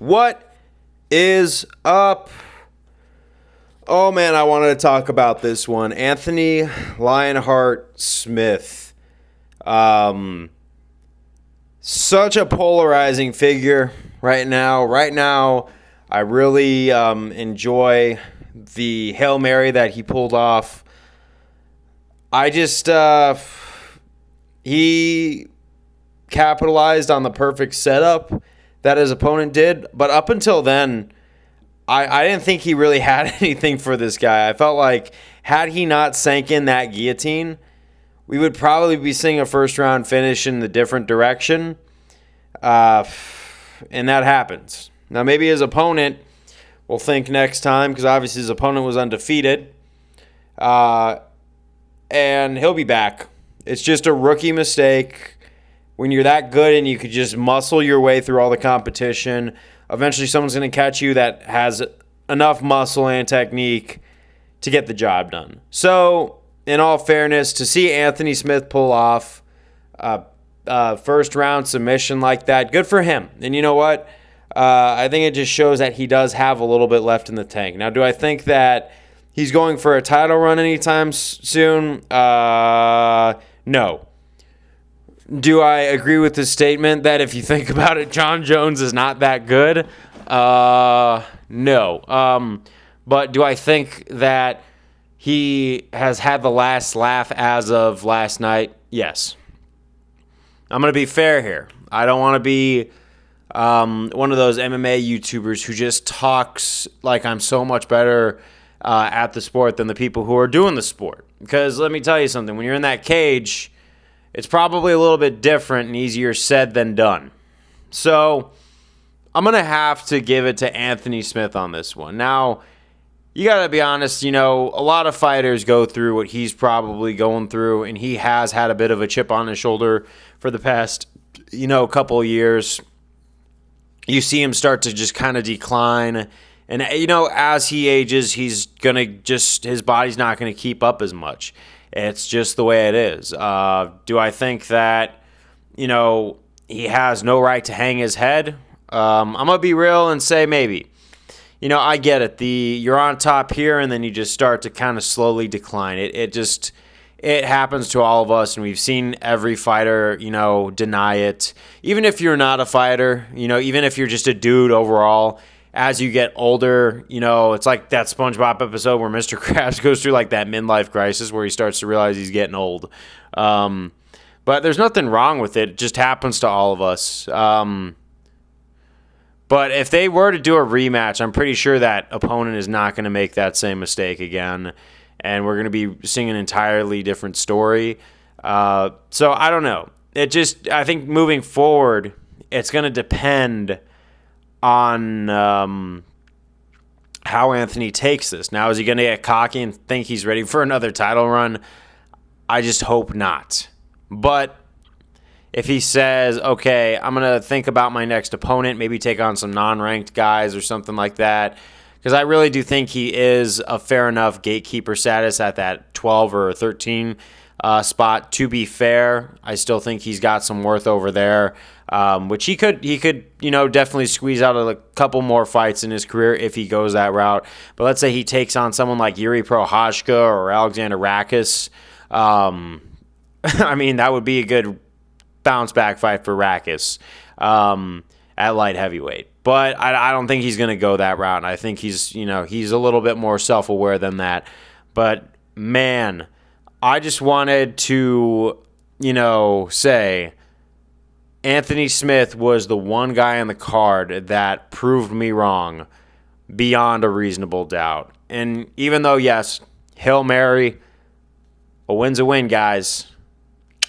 What is up? Oh man, I wanted to talk about this one. Anthony Lionheart Smith. Such a polarizing figure right now. Right now, I really enjoy the Hail Mary that he pulled off. He capitalized on the perfect setup that his opponent did. But up until then, I didn't think he really had anything for this guy. I felt like had he not sank in that guillotine, we would probably be seeing a first-round finish in the different direction. And that happens. Now, maybe his opponent will think next time, because obviously his opponent was undefeated. And he'll be back. It's just a rookie mistake. When you're that good and you could just muscle your way through all the competition, eventually someone's going to catch you that has enough muscle and technique to get the job done. So, in all fairness, to see Anthony Smith pull off a first-round submission like that, good for him. And you know what? I think it just shows that he does have a little bit left in the tank. Now, do I think that he's going for a title run anytime soon? No. Do I agree with the statement that if you think about it, Jon Jones is not that good? No. But do I think that he has had the last laugh as of last night? Yes. I'm going to be fair here. I don't want to be one of those MMA YouTubers who just talks like I'm so much better at the sport than the people who are doing the sport. Because let me tell you something. When you're in that cage, it's probably a little bit different and easier said than done. So I'm going to have to give it to Anthony Smith on this one. Now, you got to be honest, a lot of fighters go through what he's probably going through, and he has had a bit of a chip on his shoulder for the past, couple of years. You see him start to just kind of decline. And, as he ages, his body's not going to keep up as much. It's just the way it is. Do I think that, he has no right to hang his head? I'm going to be real and say maybe. I get it. You're on top here, and then you just start to kind of slowly decline. It happens to all of us, and we've seen every fighter, deny it. Even if you're not a fighter, even if you're just a dude overall, as you get older, it's like that SpongeBob episode where Mr. Krabs goes through like that midlife crisis where he starts to realize he's getting old. But there's nothing wrong with it. It just happens to all of us. But if they were to do a rematch, I'm pretty sure that opponent is not going to make that same mistake again. And we're going to be seeing an entirely different story. So I don't know. I think moving forward, it's going to depend on how Anthony takes this. Now, is he going to get cocky and think he's ready for another title run? I just hope not. But if he says, okay, I'm going to think about my next opponent, maybe take on some non-ranked guys or something like that, because I really do think he is a fair enough gatekeeper status at that 12 or 13 spot. To be fair, I still think he's got some worth over there, which he could definitely squeeze out a couple more fights in his career if he goes that route. But let's say he takes on someone like Yuri Prochazka or Alexander Rakic. That would be a good bounce back fight for Rakic at light heavyweight. But I don't think he's going to go that route. And I think he's a little bit more self-aware than that. But man, I just wanted to, say Anthony Smith was the one guy on the card that proved me wrong beyond a reasonable doubt. And even though, yes, Hail Mary, a win's a win, guys.